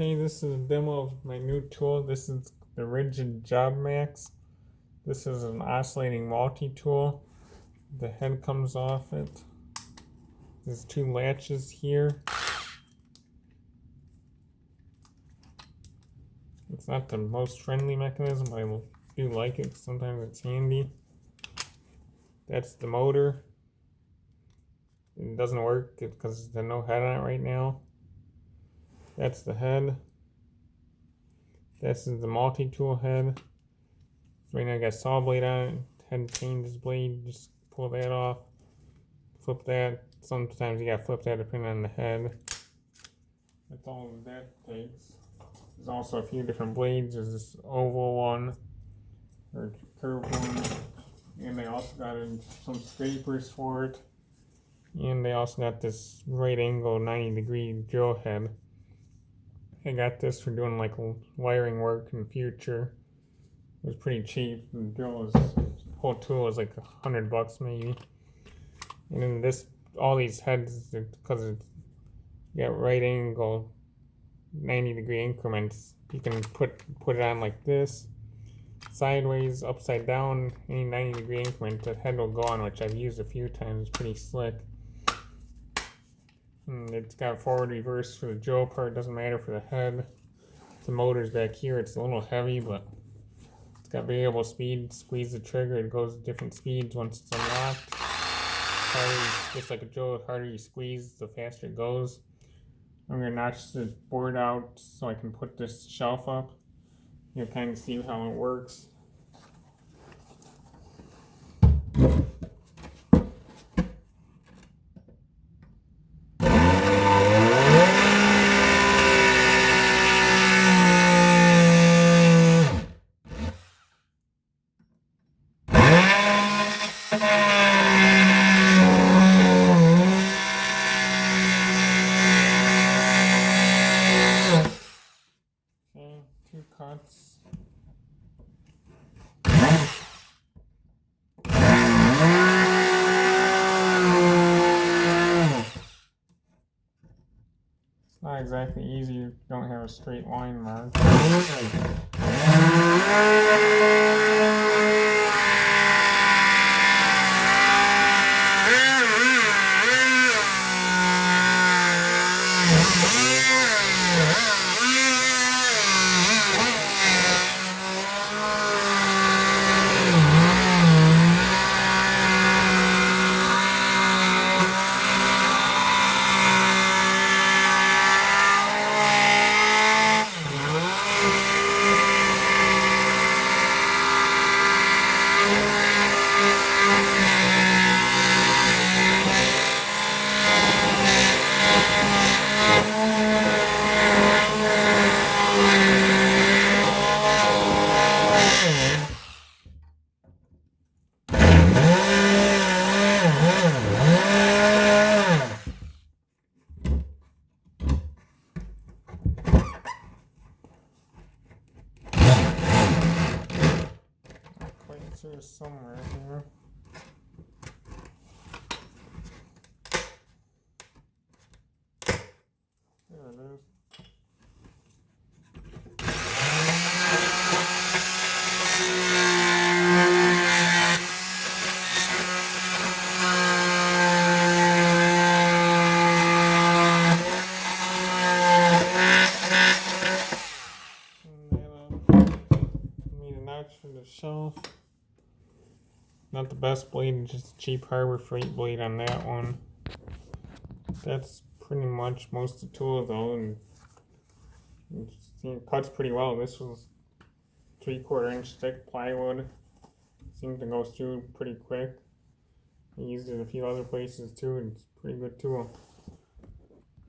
Okay, this is a demo of my new tool. This is the Ridgid Jobmax. This is an oscillating multi-tool. The head comes off it. There's two latches here. It's not the most friendly mechanism, but I do like it. Sometimes it's handy. That's the motor. It doesn't work because there's no head on it right now. That's the head. This is the multi-tool head. Right now I got saw blade on it. Head changes blade. Just pull that off. Flip that. Sometimes you gotta flip that depending on the head. That's all that takes. There's also a few different blades. There's this oval one or curved one, and they also got some scrapers for it. And they also got this right angle 90-degree drill head. I got this for doing like wiring work in the future. It was pretty cheap. The whole tool was like $100 maybe. And then all these heads, because it's got right angle 90-degree increments, you can put it on like this, sideways, upside down, any 90-degree increment. The head will go on, which I've used a few times. It's pretty slick. And it's got forward, reverse for the drill part. Doesn't matter for the head. The motor's back here. It's a little heavy, but it's got variable speed. Squeeze the trigger, it goes at different speeds once it's unlocked. Just like a drill, the harder you squeeze, the faster it goes. I'm gonna notch the board out so I can put this shelf up. You'll kind of see how it works. Two cuts. It's not exactly easy, you don't have a straight line mark. There's somewhere here. There it is. Need a notch for the shelf. Not the best blade, just a cheap Harbor Freight blade on that one. That's pretty much most of the tool though, and it cuts pretty well. This was 3/4 inch thick plywood. Seemed to go through pretty quick. I used it a few other places too, and it's a pretty good tool.